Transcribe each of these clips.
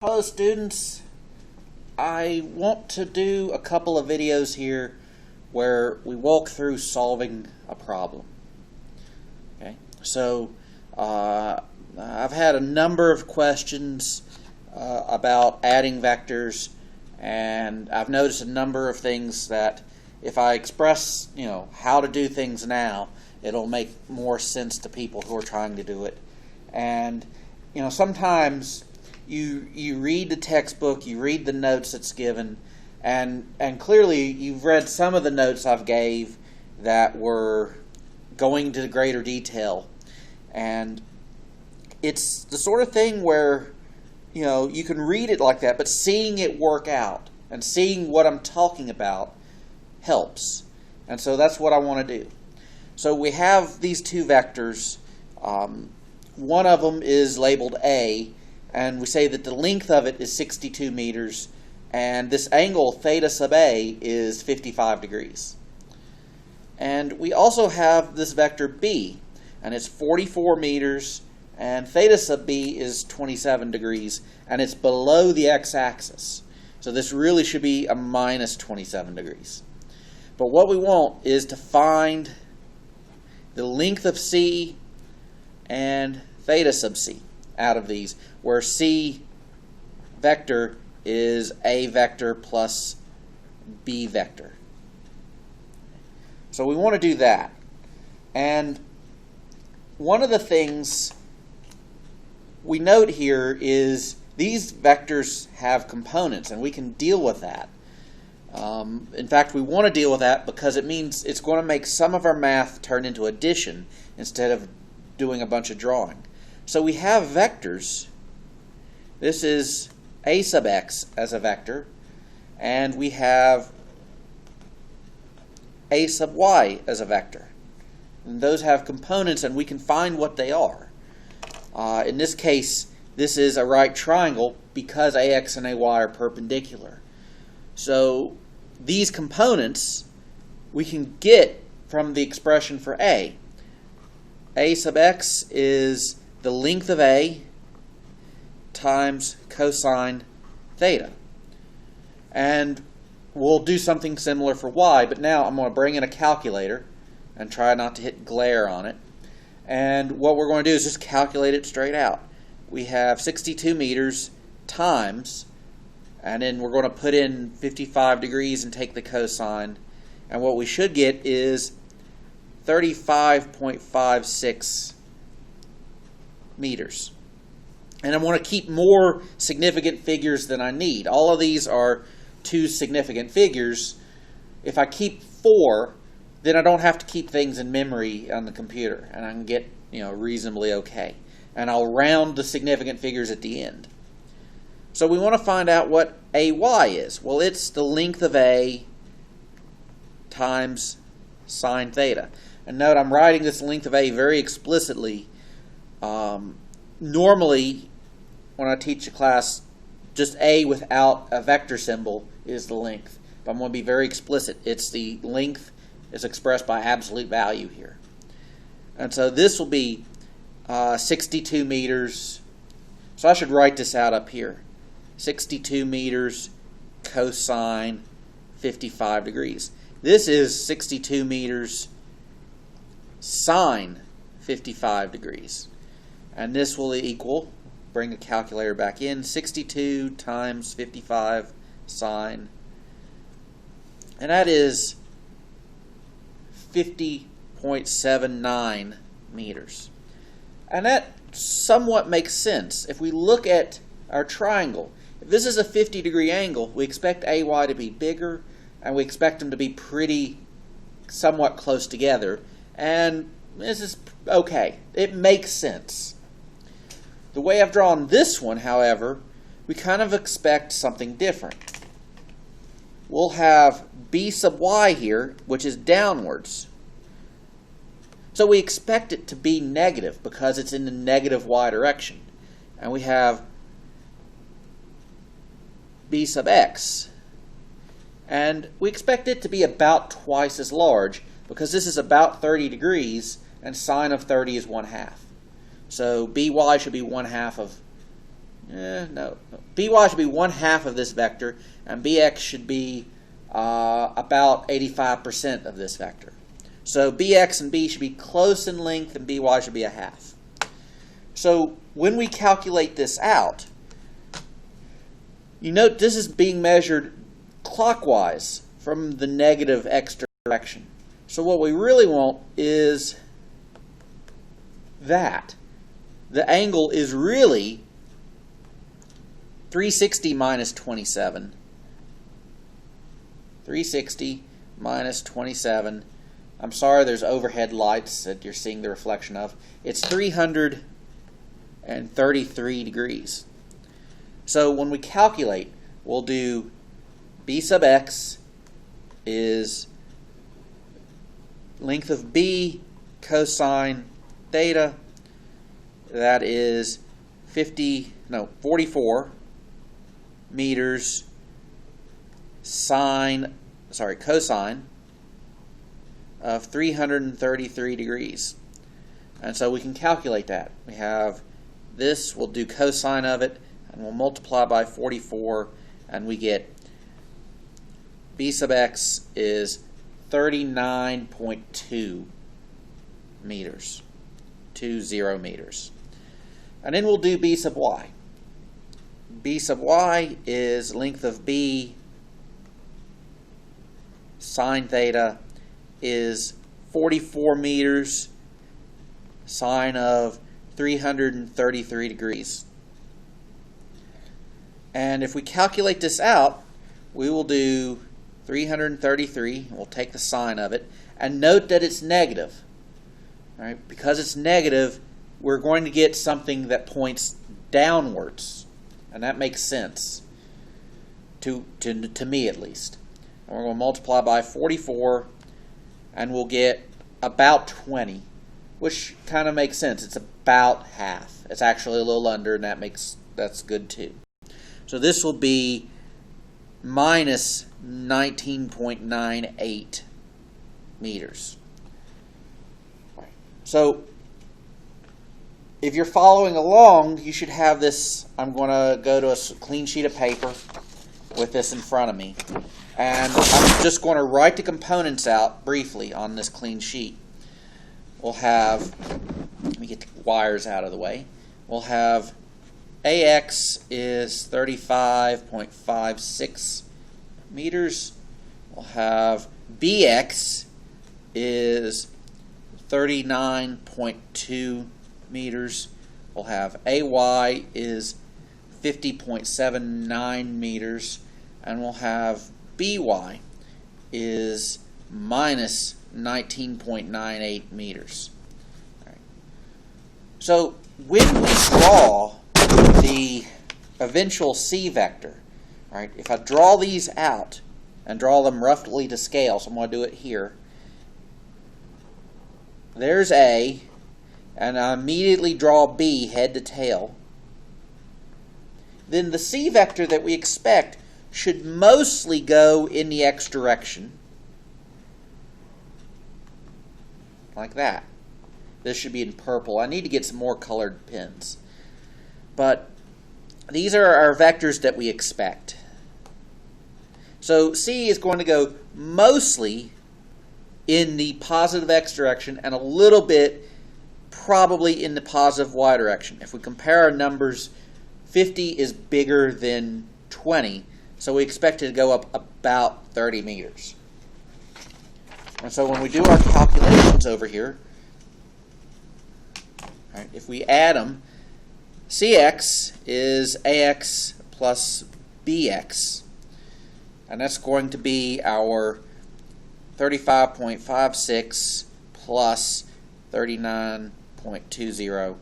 Hello students, I want to do a couple of videos here where we walk through solving a problem. Okay, so I've had a number of questions about adding vectors, and I've noticed a number of things that if I express how to do things now, it'll make more sense to people who are trying to do it. And sometimes you read the textbook, you read the notes that's given, and clearly you've read some of the notes I've gave that were going to greater detail. And it's the sort of thing where you can read it like that, but seeing it work out and seeing what I'm talking about helps. And so that's what I want to do. So we have these two vectors. One of them is labeled A, and we say that the length of it is 62 meters, and this angle theta sub A is 55 degrees. And we also have this vector B, and it's 44 meters, and theta sub B is 27 degrees, and it's below the x-axis. So this really should be a minus 27 degrees. But what we want is to find the length of C and theta sub C out of these, where C vector is A vector plus B vector. So we want to do that. And one of the things we note here is these vectors have components, and we can deal with that. In fact, we want to deal with that because it means it's going to make some of our math turn into addition instead of doing a bunch of drawing. So we have vectors. This is A sub x as a vector, and we have A sub y as a vector. And those have components, and we can find what they are. In this case, this is a right triangle because AX and AY are perpendicular. So these components we can get from the expression for A. A sub x is the length of A times cosine theta. And we'll do something similar for y, but now I'm going to bring in a calculator and try not to hit glare on it. And what we're going to do is just calculate it straight out. We have 62 meters times, and then we're going to put in 55 degrees and take the cosine. And what we should get is 35.56 meters. And I want to keep more significant figures than I need. All of these are two significant figures. If I keep 4, then I don't have to keep things in memory on the computer, and I can get reasonably okay. And I'll round the significant figures at the end. So we want to find out what AY is. Well, it's the length of A times sine theta. And note, I'm writing this length of A very explicitly. Normally, when I teach a class, just A without a vector symbol is the length. But I'm going to be very explicit. It's the length is expressed by absolute value here. And so this will be 62 meters. So I should write this out up here. 62 meters cosine 55 degrees. This is 62 meters sine 55 degrees. And this will equal, bring the calculator back in, 62 times 55 sine. And that is 50.79 meters. And that somewhat makes sense. If we look at our triangle, if this is a 50-degree angle, we expect AY to be bigger, and we expect them to be pretty somewhat close together. And this is okay. It makes sense. The way I've drawn this one, however, we kind of expect something different. We'll have B sub y here, which is downwards. So we expect it to be negative because it's in the negative y direction. And we have B sub x. And we expect it to be about twice as large because this is about 30 degrees and sine of 30 is 1/2. So by should be 1/2 of no. By should be 1/2 of this vector, and bx should be about 85% of this vector. So bx and b should be close in length, and by should be 1/2. So when we calculate this out, you note this is being measured clockwise from the negative x direction. So what we really want is that. The angle is really 360 minus 27. 360 minus 27. I'm sorry, there's overhead lights that you're seeing the reflection of. It's 333 degrees. So when we calculate, we'll do b sub x is length of b cosine theta. That is 44 meters cosine of 333 degrees. And so we can calculate that. We have this, we'll do cosine of it, and we'll multiply by 44, and we get b sub x is 39.2 meters, 20 meters. And then we'll do b sub y. B sub y is length of b sine theta is 44 meters sine of 333 degrees. And if we calculate this out, we will do 333, we'll take the sine of it, and note that it's negative. Right? Because it's negative, we're going to get something that points downwards, and that makes sense, to me at least. And we're going to multiply by 44, and we'll get about 20, which kind of makes sense. It's about half. It's actually a little under, and that's good too. So this will be minus 19.98 meters. So if you're following along, you should have this. I'm going to go to a clean sheet of paper with this in front of me. And I'm just going to write the components out briefly on this clean sheet. We'll have, let me get the wires out of the way. We'll have AX is 35.56 meters. We'll have BX is 39.2 meters. We'll have AY is 50.79 meters. And we'll have BY is minus 19.98 meters. All right. So when we draw the eventual C vector, all right, if I draw these out and draw them roughly to scale, so I'm going to do it here. There's A, and I immediately draw B head to tail. Then the C vector that we expect should mostly go in the X direction, like that. This should be in purple. I need to get some more colored pens. But these are our vectors that we expect. So C is going to go mostly in the positive X direction and a little bit probably in the positive Y direction. If we compare our numbers, 50 is bigger than 20, so we expect it to go up about 30 meters. And so when we do our calculations over here, right, if we add them, CX is AX plus BX, and that's going to be our 35.56 plus 39.20,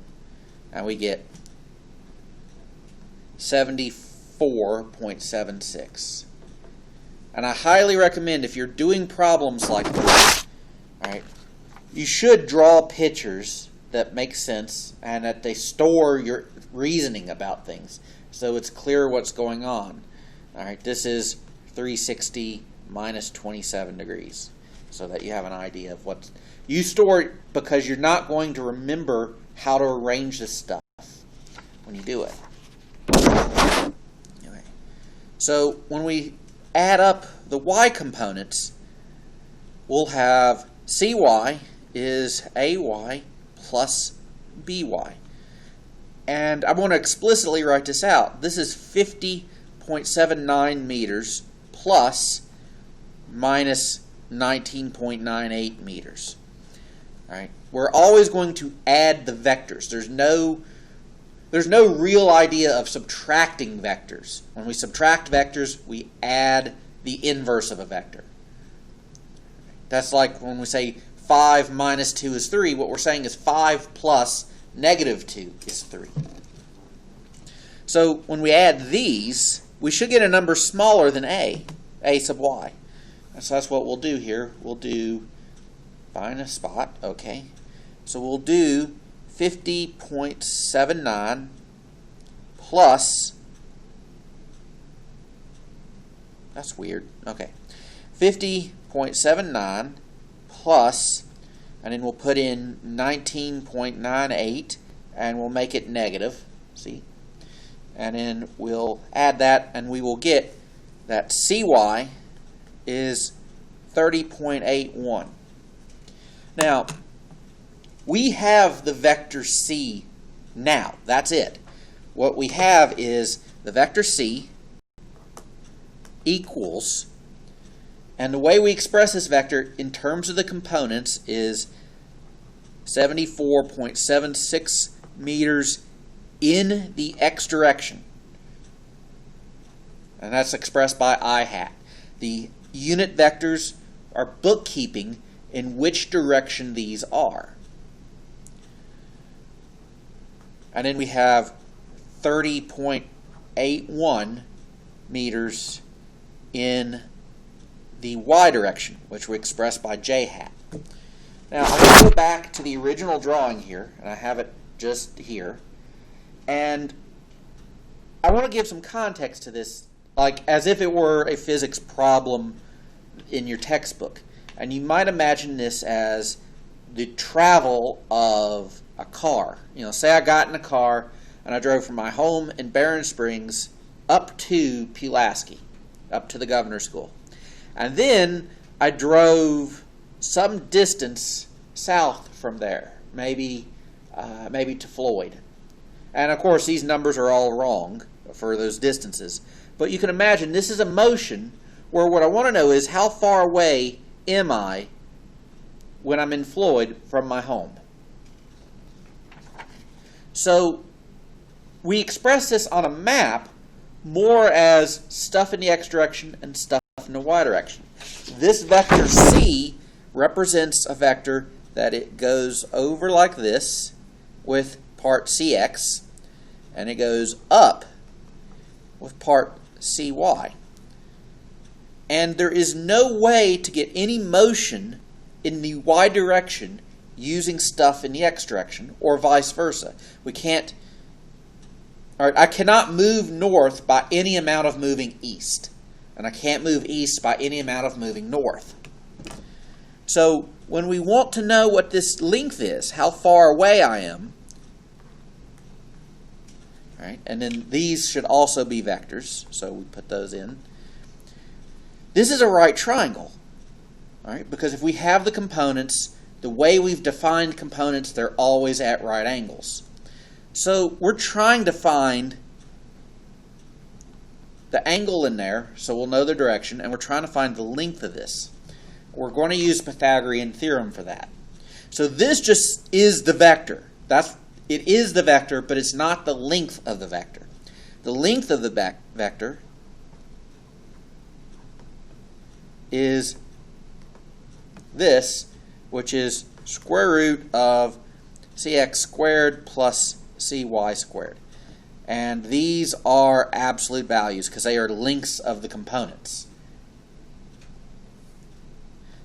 and we get 74.76. And I highly recommend, if you're doing problems like this, all right, you should draw pictures that make sense and that they store your reasoning about things so it's clear what's going on. All right, this is 360 minus 27 degrees, so that you have an idea of what you store it, because you're not going to remember how to arrange this stuff when you do it. So when we add up the y components, we'll have cy is ay plus by. And I want to explicitly write this out. This is 50.79 meters plus minus 19.98 meters. All right. We're always going to add the vectors. There's no real idea of subtracting vectors. When we subtract vectors, we add the inverse of a vector. That's like when we say 5 minus 2 is 3. What we're saying is 5 plus negative 2 is 3. So when we add these, we should get a number smaller than a sub y. So that's what we'll do here. We'll do, find a spot, okay. So we'll do 50.79 plus, that's weird, okay, 50.79 plus, and then we'll put in 19.98 and we'll make it negative, see? And then we'll add that and we will get that cy is 30.81. Now, we have the vector c now. That's it. What we have is the vector c equals, and the way we express this vector in terms of the components is 74.76 meters in the x direction. And that's expressed by I hat. The unit vectors are bookkeeping in which direction these are. And then we have 30.81 meters in the y direction, which we express by j hat. Now, I'm going to go back to the original drawing here, and I have it just here. And I want to give some context to this, like as if it were a physics problem in your textbook. And you might imagine this as the travel of a car. You know, say I got in a car and I drove from my home in Barron Springs up to Pulaski, up to the governor's school. And then I drove some distance south from there, maybe to Floyd. And of course, these numbers are all wrong for those distances. But you can imagine this is a motion where what I want to know is how far away am I when I'm in Floyd from my home. So we express this on a map more as stuff in the x direction and stuff in the y direction. This vector c represents a vector that it goes over like this with part cx, and it goes up with part cy. And there is no way to get any motion in the y direction using stuff in the x direction, or vice versa. We can't. All right, I cannot move north by any amount of moving east, and I can't move east by any amount of moving north. So when we want to know what this length is, how far away I am, all right, and then these should also be vectors, so we put those in. This is a right triangle, all right, because if we have the components, the way we've defined components, they're always at right angles. So we're trying to find the angle in there, so we'll know the direction, and we're trying to find the length of this. We're going to use Pythagorean theorem for that. So this just is the vector. It is the vector, but it's not the length of the vector. The length of the vector is this, which is square root of cx squared plus cy squared. And these are absolute values because they are lengths of the components.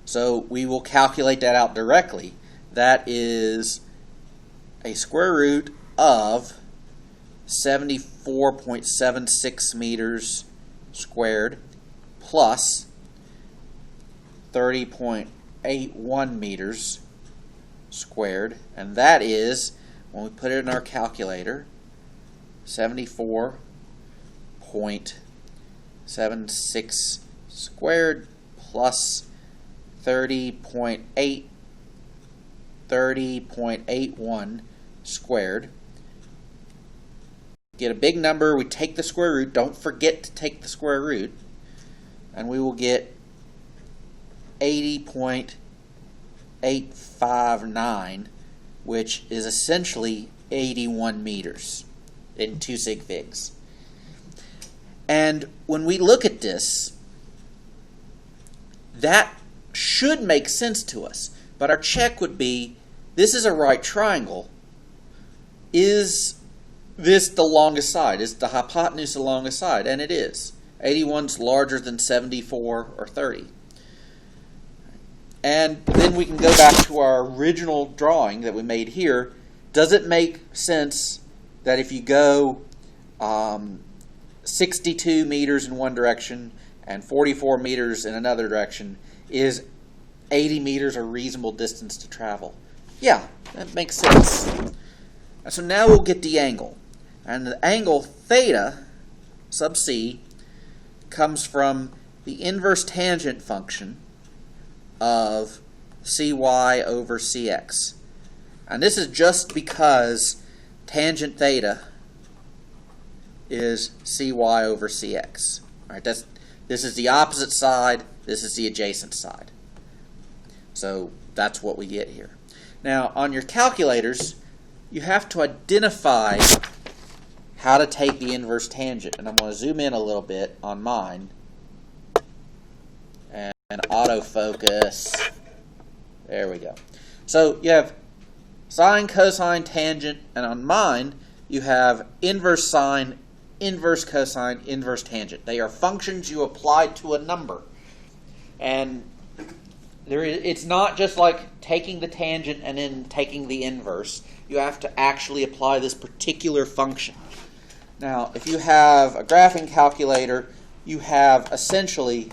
So we will calculate that out directly. That is a square root of 74.76 meters squared plus 30.81 meters squared, and that is, when we put it in our calculator, 74.76 30.76 squared plus 30.81 squared. Get a big number, we take the square root, don't forget to take the square root, and we will get 80.859, which is essentially 81 meters in 2 sig figs. And when we look at this, that should make sense to us, but our check would be, this is a right triangle. Is this the longest side? Is the hypotenuse the longest side? And it is. 81's larger than 74 or 30. And then we can go back to our original drawing that we made here. Does it make sense that if you go 62 meters in one direction and 44 meters in another direction, is 80 meters a reasonable distance to travel? Yeah, that makes sense. And so now we'll get the angle. And the angle theta sub c comes from the inverse tangent function of cy over cx. And this is just because tangent theta is cy over cx. All right, this is the opposite side, this is the adjacent side. So that's what we get here. Now, on your calculators, you have to identify how to take the inverse tangent. And I'm going to zoom in a little bit on mine and autofocus. There we go. So you have sine, cosine, tangent, and on mine you have inverse sine, inverse cosine, inverse tangent. They are functions you apply to a number. And it's not just like taking the tangent and then taking the inverse. You have to actually apply this particular function. Now, if you have a graphing calculator, you have essentially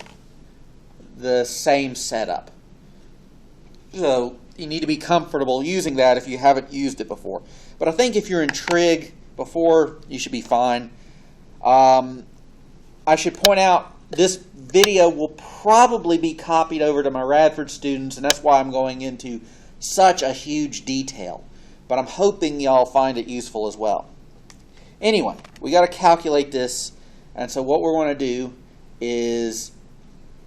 the same setup. So you need to be comfortable using that if you haven't used it before. But I think if you're in trig before, you should be fine. I should point out this video will probably be copied over to my Radford students, and that's why I'm going into such a huge detail. But I'm hoping y'all find it useful as well. Anyway, we got to calculate this, and so what we're going to do is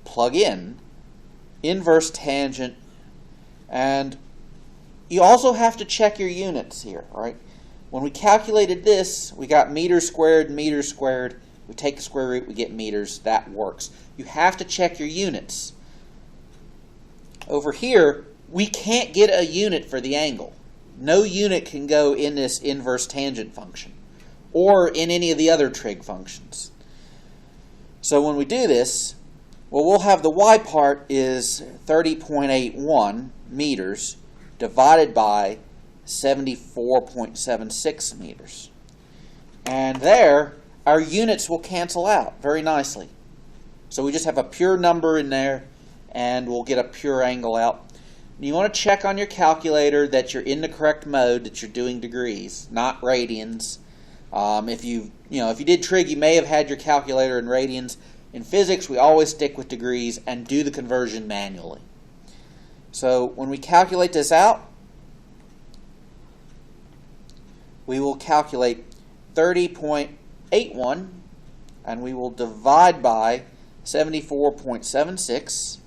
plug in inverse tangent, and you also have to check your units here, right? When we calculated this, we got meters squared, meters squared. We take the square root, we get meters. That works. You have to check your units. Over here, we can't get a unit for the angle. No unit can go in this inverse tangent function or in any of the other trig functions. So when we do this, well, we'll have the y part is 30.81 meters divided by 74.76 meters. And there, our units will cancel out very nicely. So we just have a pure number in there, and we'll get a pure angle out. You want to check on your calculator that you're in the correct mode, that you're doing degrees, not radians. If you did trig, you may have had your calculator in radians. In physics, we always stick with degrees and do the conversion manually. So when we calculate this out, we will calculate 30.81, and we will divide by 74.76,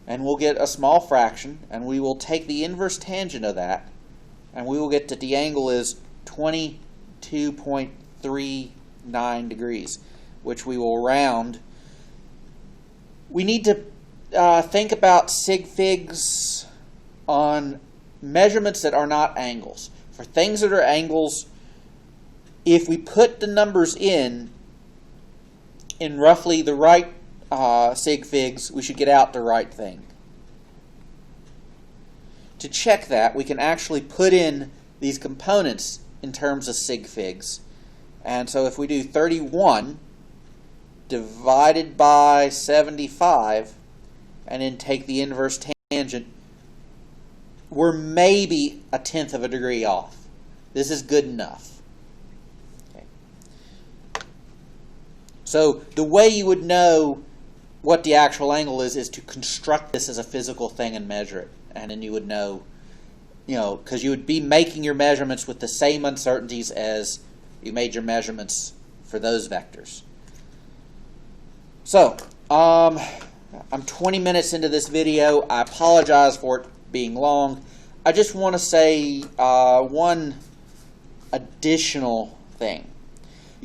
and we'll get a small fraction, and we will take the inverse tangent of that, and we will get that the angle is 22.39 degrees, which we will round. We need to think about sig figs on measurements that are not angles. For things that are angles, if we put the numbers in roughly the right sig figs, we should get out the right thing. To check that, we can actually put in these components in terms of sig figs. And so if we do 31 divided by 75 and then take the inverse tangent, we're maybe 1/10 of a degree off. This is good enough. Okay. So the way you would know what the actual angle is to construct this as a physical thing and measure it. And then you would know, because you would be making your measurements with the same uncertainties as you made your measurements for those vectors. So, I'm 20 minutes into this video. I apologize for it being long. I just want to say one additional thing.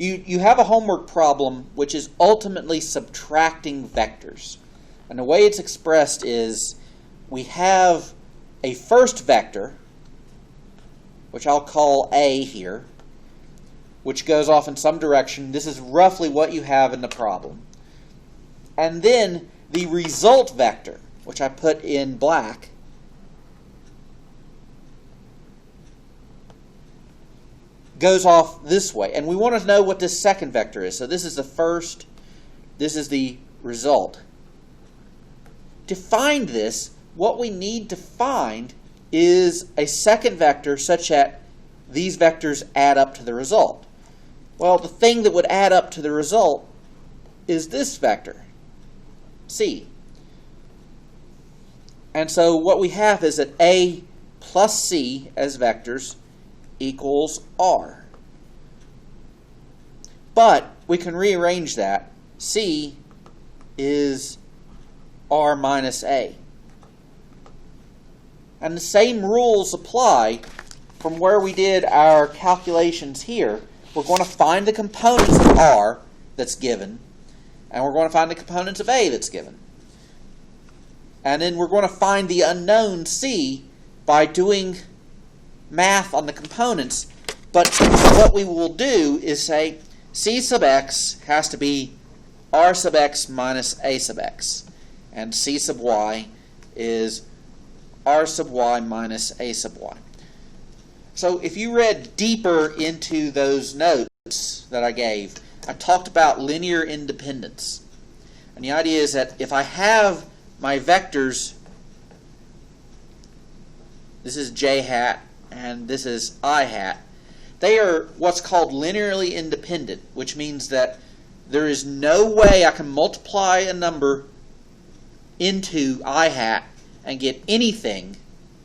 You have a homework problem which is ultimately subtracting vectors. And the way it's expressed is we have a first vector, which I'll call A here, which goes off in some direction. This is roughly what you have in the problem. And then the result vector, which I put in black, goes off this way. And we want to know what this second vector is. So this is the first, this is the result. To find this, what we need to find is a second vector such that these vectors add up to the result. Well, the thing that would add up to the result is this vector, C. And so what we have is that A plus C as vectors equals R. But we can rearrange that. C is R minus A. And the same rules apply from where we did our calculations here. We're going to find the components of R that's given, and we're going to find the components of A that's given. And then we're going to find the unknown C by doing math on the components. But what we will do is say C sub x has to be R sub x minus A sub x. And C sub y is R sub y minus A sub y. So if you read deeper into those notes that I gave, I talked about linear independence. And the idea is that if I have my vectors, this is j hat and this is I hat, they are what's called linearly independent, which means that there is no way I can multiply a number into I hat and get anything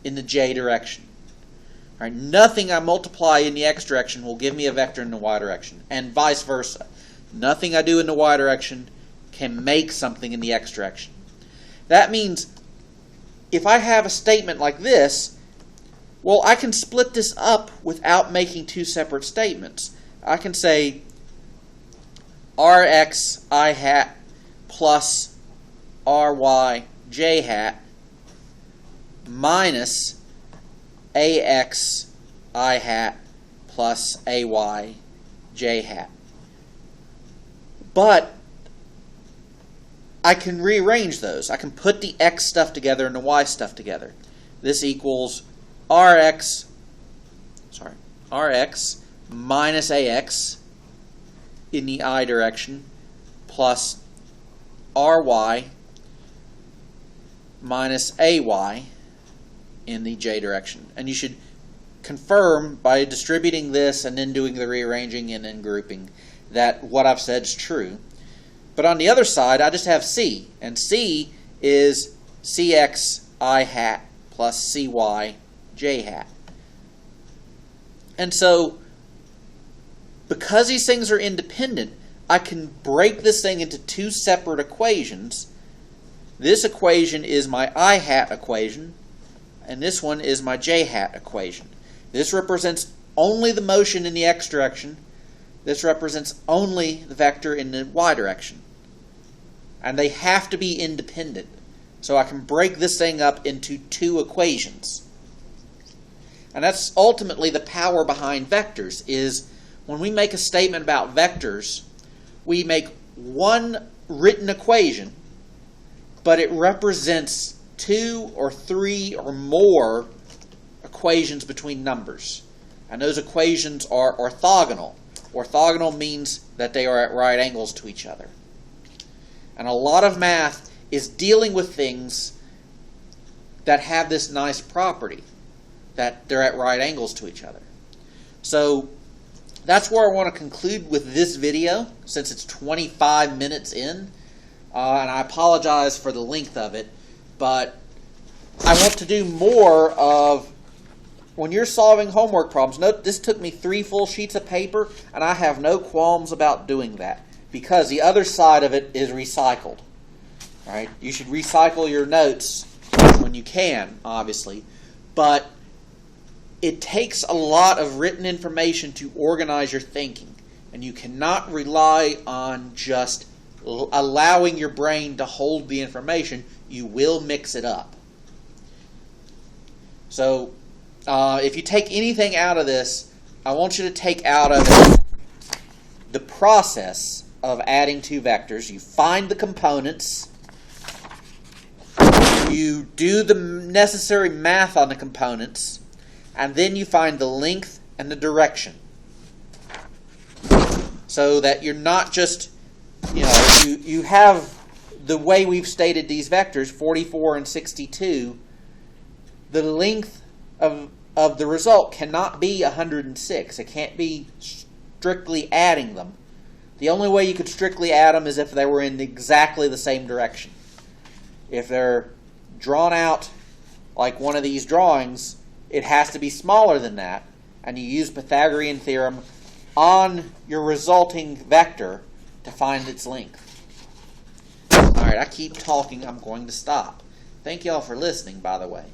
in the j direction. All right, nothing I multiply in the x direction will give me a vector in the y direction, and vice versa. Nothing I do in the y direction can make something in the x direction. That means if I have a statement like this, well, I can split this up without making two separate statements. I can say Rx I hat plus Ry j hat minus Ax I hat plus Ay j hat. But I can rearrange those. I can put the x stuff together and the y stuff together. This equals Rx minus Ax in the I direction plus Ry minus Ay in the j direction. And you should confirm by distributing this and then doing the rearranging and then grouping that what I've said is true. But on the other side, I just have C, and C is Cx I hat plus Cy j hat. And so, because these things are independent, I can break this thing into two separate equations. This equation is my I hat equation, and this one is my j hat equation. This represents only the motion in the x direction. This represents only the vector in the y direction. And they have to be independent. So I can break this thing up into two equations. And that's ultimately the power behind vectors, is when we make a statement about vectors, we make one written equation, but it represents two or three or more equations between numbers. And those equations are orthogonal. Orthogonal means that they are at right angles to each other. And a lot of math is dealing with things that have this nice property, that they're at right angles to each other. So that's where I want to conclude with this video, since it's 25 minutes in. And I apologize for the length of it, but I want to do more of when you're solving homework problems. Note, this took me 3 full sheets of paper, and I have no qualms about doing that because the other side of it is recycled. All right? You should recycle your notes when you can, obviously, but it takes a lot of written information to organize your thinking, and you cannot rely on just allowing your brain to hold the information. You will mix it up. So if you take anything out of this, I want you to take out of it the process of adding 2 vectors. You find the components. You do the necessary math on the components. And then you find the length and the direction. So that you're not just, you have the way we've stated these vectors, 44 and 62. The length of the result cannot be 106. It can't be strictly adding them. The only way you could strictly add them is if they were in exactly the same direction. If they're drawn out like one of these drawings, it has to be smaller than that, and you use Pythagorean theorem on your resulting vector to find its length. All right, I keep talking. I'm going to stop. Thank you all for listening, by the way.